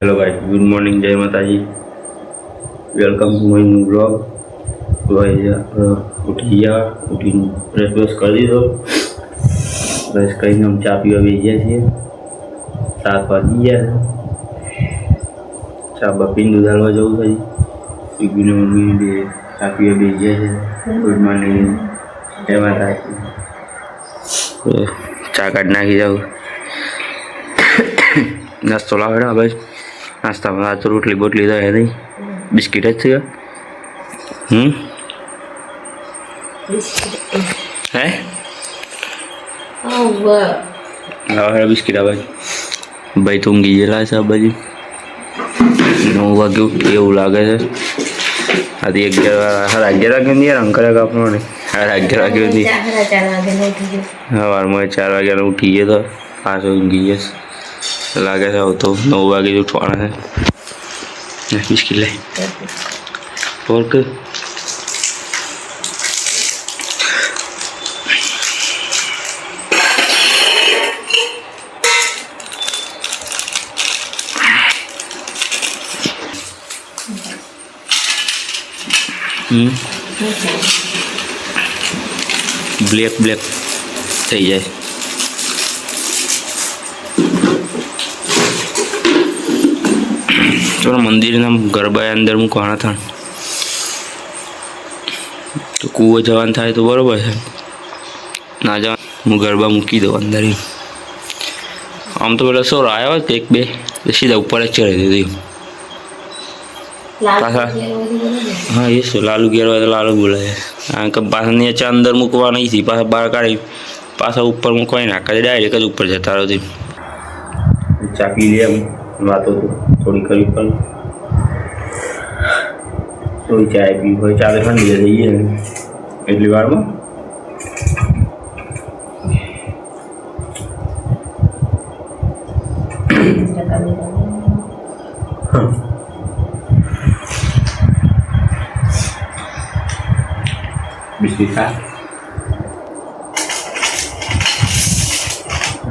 Hello guys, good morning, जय माता जी। Welcome to my new blog. तो उठी गया, उठी फ्रेश व्रेश कर दी। तो फ्रेश કરીને हम ચા પીવા બેસી ગયા છીએ। 7 વાગી ગયા છે। ચા બપીને દૂધ હાલવા જવું છે। સ્વીગીની મમ્મી બે ચા પીવા બેસી ગયા છે। ગુડ મોર્નિંગ, જય માતા जी। ચા કાઢી નાખી જાઉં। નાસ્તો લાવે ભાઈ। नाश्ता में आज तो रोटली बोटली तो है नहीं, बिस्किट है। है हाँ बिस्किट है भाई। भाई तुम गीजेला सब भाई 9 वागे उठी એવું લાગે છે। આથી 11 વાગે નહીં યાર, અંકલ આપણો ને 11 વાગે ઉઠી। સવારમાં 4 વાગ્યા ઉઠી ગયો તો પાછો ઊંઘી ગયો લાગે છે। હવે તો 9 વાગે ઉઠવાના છે। बिस्किट ले और के ब्लैक ब्लैक થઈ જાય। चलो मंदिर ना गरबा अंदर मूकवाना था तो कूવો जवान थाय तो बराबर है ना जवान हूँ गरबा मूकी दो अंदर ही। आम तो पेला सो आया एक बे सीधा ऊपर ज चढ़ी दी पासा। हाँ ये सो लालू घेरवा तो लालू बोलाय पासा नीचे अंदर मूकवा नहीं थी, पासा बहार काढ़ी पासा ऊपर मूकवा नाखा डायरेक्ट ज ऊपर जता रहो। चा पी लिया वातो तो थोड़ी करी पर तो चाय पी हो चा तो ठंडी रही है એટલી વારમાં। बिस्किट खा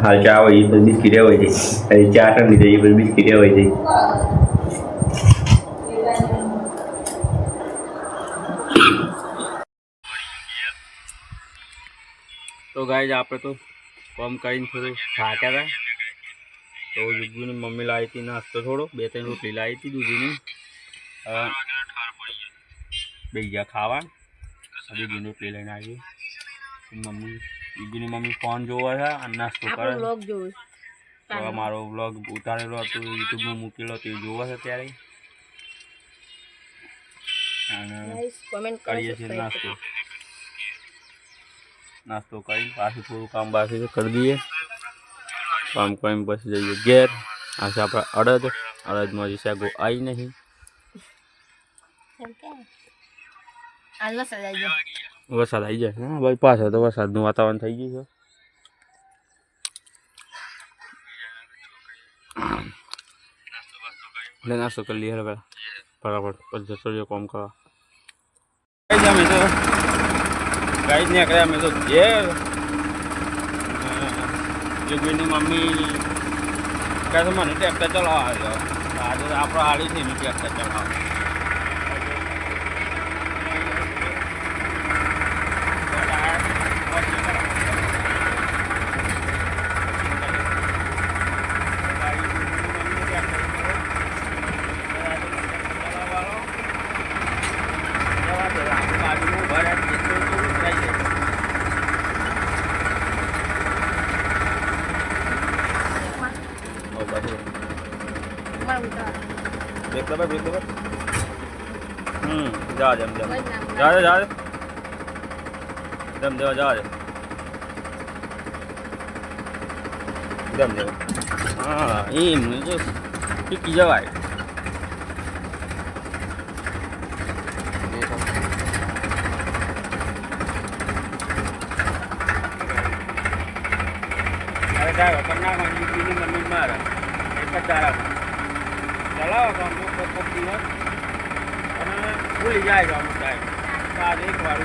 हाल चा હોય તો બિસ્કિટ હોય છે। चा ठंडी થઈ પછી બિસ્કિટ હોય છે। तो गाइस आप तो कम करीने थोड़ा थाक्या था तो जुग्गू ने मम्मी लाई थी नाश्तो थोड़ो 2-3 रोटली लाई थी दूधी भैया खावा। अभी रोटली लैने आई मम्मी जुग्गू ने मम्मी फोन जोवा था नाश्तो करे तो अमारो व्लॉग उतारेलो तो यूट्यूब में मूकेलो तो जोवा था त्यारे करिए छे नाश्तो। नाश्तो कर पाछू थोड़ा काम बाकी कर दिए। काम कर बस जाइए घेर। आज आप अड़द अड़द में शागो आई नहीं वरसाद आई जाए। हाँ भाई पास तो वरसाद वातावरण थी गयु है। नाश्तो कर लिया फटाफट પછી જતો काम करा गाइस ने करे मैं तो घेर जुग्गू मम्मी कहते मैंने ट्रैक्टर चलावा आज आप आड़ी थी ट्रैक्टर चलावा देख लो भाई जा जम जम जा जा जम जा जा जम जम। हाँ ये मुझे की जवाई अरे क्या करना मम्मी मारा एक तारा चलाओ तो हम लोग भूल जाएगा आज एक बार